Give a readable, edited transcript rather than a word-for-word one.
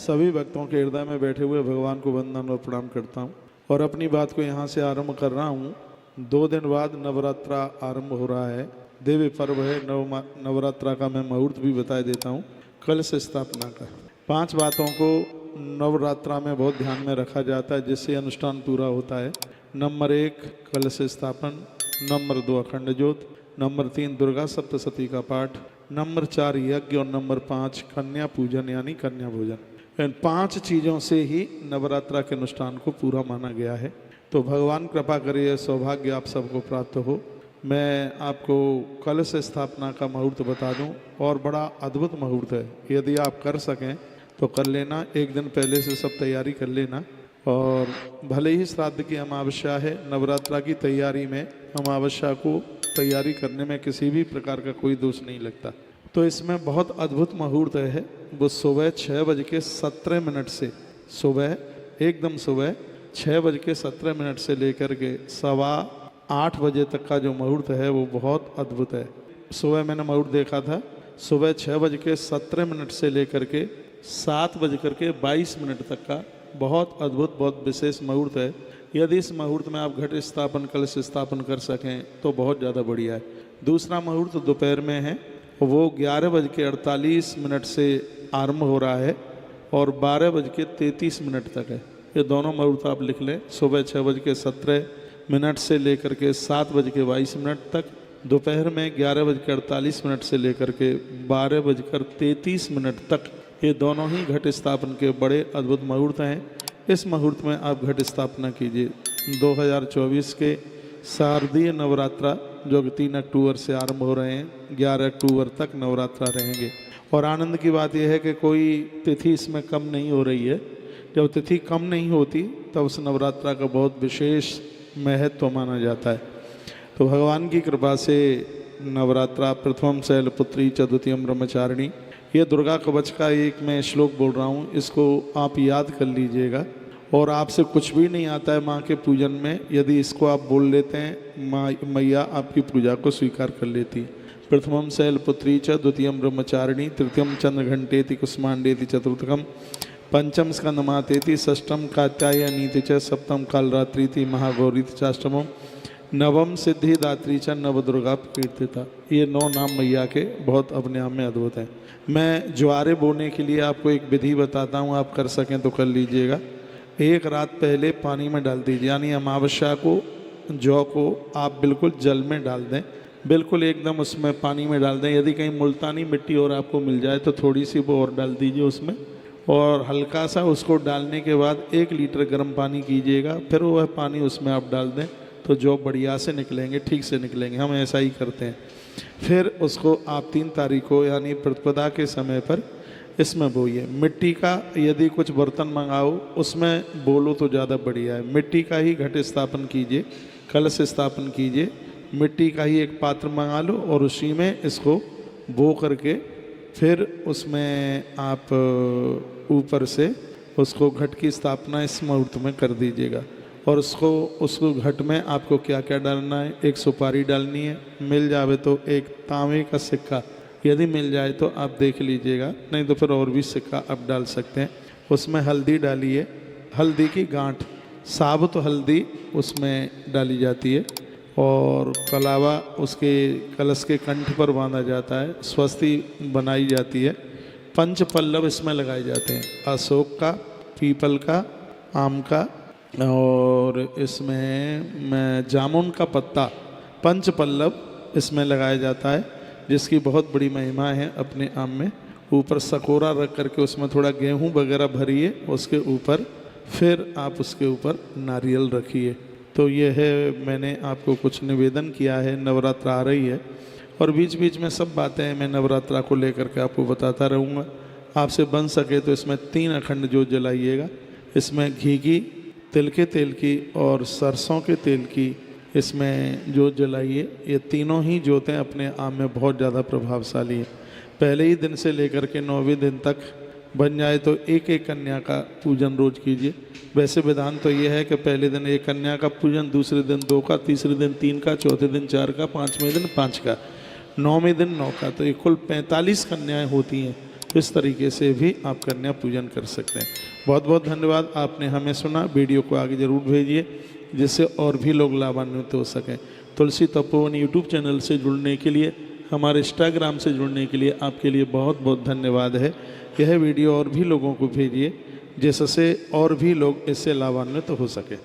सभी भक्तों के हृदय में बैठे हुए भगवान को वंदन और प्रणाम करता हूँ और अपनी बात को यहाँ से आरंभ कर रहा हूँ। 2 दिन बाद नवरात्रा आरंभ हो रहा है, देवी पर्व है। नवरात्रा का मैं मुहूर्त भी बता देता हूँ, कलश स्थापना का। 5 बातों को नवरात्रा में बहुत ध्यान में रखा जाता है जिससे अनुष्ठान पूरा होता है। नंबर 1 कलश स्थापन, नंबर 2 अखंड ज्योत, नंबर 3 दुर्गा सप्तशती का पाठ, नंबर 4 यज्ञ और नंबर 5 कन्या पूजन यानी कन्या भोजन। इन 5 चीज़ों से ही नवरात्रा के अनुष्ठान को पूरा माना गया है। तो भगवान कृपा करिए, सौभाग्य आप सबको प्राप्त हो। मैं आपको कलश स्थापना का मुहूर्त बता दूं और बड़ा अद्भुत मुहूर्त है। यदि आप कर सकें तो कर लेना, 1 दिन पहले से सब तैयारी कर लेना। और भले ही श्राद्ध की अमावस्या है, नवरात्रा की तैयारी में अमावस्या को तैयारी करने में किसी भी प्रकार का कोई दोष नहीं लगता। तो इसमें बहुत अद्भुत मुहूर्त है। वो सुबह 6:17 से सुबह एकदम सुबह 6:17 से लेकर के 8:15 बजे तक का जो मुहूर्त है वो बहुत अद्भुत है। सुबह मैंने मुहूर्त देखा था, सुबह 6:17 से लेकर के 7:22 तक का बहुत अद्भुत, बहुत विशेष मुहूर्त है। यदि इस मुहूर्त में आप घट स्थापन, कलश स्थापन कर सकें तो बहुत ज़्यादा बढ़िया है। दूसरा मुहूर्त दोपहर में है, वो 11:48 से आरंभ हो रहा है और 12:33 तक है। ये दोनों मुहूर्त आप लिख लें, सुबह 6:17 से लेकर के 7:22 तक, दोपहर में 11:48 से लेकर के 12:33 तक। ये दोनों ही घट स्थापन के बड़े अद्भुत मुहूर्त हैं। इस मुहूर्त में आप घट स्थापना कीजिए। 2024 के शारदीय नवरात्रा जो कि 3 अक्टूबर से आरंभ हो रहे हैं, 11 अक्टूबर तक नवरात्रा रहेंगे। और आनंद की बात यह है कि कोई तिथि इसमें कम नहीं हो रही है। जब तिथि कम नहीं होती तब उस नवरात्रा का बहुत विशेष महत्व माना जाता है। तो भगवान की कृपा से नवरात्रा प्रथमम शैलपुत्री च द्वितीयम ब्रह्मचारिणी, ये दुर्गा कवच का एक मैं श्लोक बोल रहा हूँ, इसको आप याद कर लीजिएगा। और आपसे कुछ भी नहीं आता है माँ के पूजन में, यदि इसको आप बोल लेते हैं माँ मैया आपकी पूजा को स्वीकार कर लेती है। प्रथमम शैलपुत्री च द्वितीयम ब्रह्मचारिणी, तृतीयम चंद्रघंटेति कुष्मांडेति चतुर्थकम, पंचम स्कंदमातेति, षष्ठम कात्यायनीति च, सप्तम कालरात्रीति महागौरीति चाष्टमम, नवम सिद्धिदात्री च नवदुर्गा कीर्तिता। ये 9 नाम मैया के बहुत अपने आप में अद्भुत हैं। मैं ज्वारे बोने के लिए आपको एक विधि बताता हूँ, आप कर सकें तो कर लीजिएगा। 1 रात पहले पानी में डाल दीजिए, यानी अमावस्या को जौ को आप बिल्कुल जल में डाल दें, बिल्कुल एकदम उसमें पानी में डाल दें। यदि कहीं मुल्तानी मिट्टी और आपको मिल जाए तो थोड़ी सी वो और डाल दीजिए उसमें, और हल्का सा उसको डालने के बाद 1 लीटर गर्म पानी कीजिएगा, फिर वह पानी उसमें आप डाल दें तो जो बढ़िया से निकलेंगे, ठीक से निकलेंगे। हम ऐसा ही करते हैं। फिर उसको आप 3 तारीख को यानी प्रतिपदा के समय पर इसमें बोइए। मिट्टी का यदि कुछ बर्तन मंगाओ उसमें बोलो तो ज़्यादा बढ़िया है। मिट्टी का ही घट स्थापन कीजिए, कलश स्थापन कीजिए। मिट्टी का ही एक पात्र मंगा लो और उसी में इसको बो करके फिर उसमें आप ऊपर से उसको घट की स्थापना इस मुहूर्त में कर दीजिएगा। और उसको घट में आपको क्या क्या डालना है, 1 सुपारी डालनी है, मिल जावे तो 1 तांबे का सिक्का, यदि मिल जाए तो आप देख लीजिएगा, नहीं तो फिर और भी सिक्का आप डाल सकते हैं। उसमें हल्दी डालिए, हल्दी की गांठ, साबुत हल्दी उसमें डाली जाती है और कलावा उसके कलश के कंठ पर बांधा जाता है, स्वस्ति बनाई जाती है। 5 पल्लव इसमें लगाए जाते हैं, अशोक का, पीपल का, आम का और इसमें जामुन का पत्ता। 5 पल्लव इसमें लगाया जाता है जिसकी बहुत बड़ी महिमा है अपने आम में। ऊपर सकोरा रख करके उसमें थोड़ा गेहूं वगैरह भरिए, उसके ऊपर फिर आप उसके ऊपर नारियल रखिए। तो ये है, मैंने आपको कुछ निवेदन किया है। नवरात्रा आ रही है और बीच बीच में सब बातें मैं नवरात्रा को लेकर के आपको बताता रहूँगा। आपसे बन सके तो इसमें 3 अखंड ज्योत जलाइएगा। इसमें घी की, तिल के तेल की और सरसों के तेल की इसमें ज्योत जलाइए। ये तीनों ही ज्योतें अपने आप में बहुत ज़्यादा प्रभावशाली है। पहले ही दिन से लेकर के 9वें दिन तक बन जाए तो 1 कन्या का पूजन रोज कीजिए। वैसे विधान तो ये है कि पहले दिन 1 कन्या का पूजन, दूसरे दिन 2 का, तीसरे दिन 3 का, चौथे दिन 4 का, 5वें दिन 5 का, 9वें दिन 9 का। तो ये कुल 45 कन्याएँ होती हैं। तो इस तरीके से भी आप कन्या पूजन कर सकते हैं। बहुत बहुत धन्यवाद, आपने हमें सुना। वीडियो को आगे ज़रूर भेजिए जिससे और भी लोग लाभान्वित हो सकें। तुलसी तपोवन यूट्यूब चैनल से जुड़ने के लिए, हमारे इंस्टाग्राम से जुड़ने के लिए आपके लिए बहुत बहुत धन्यवाद है। यह वीडियो और भी लोगों को भेजिए जिससे और भी लोग इससे लाभान्वित हो सके।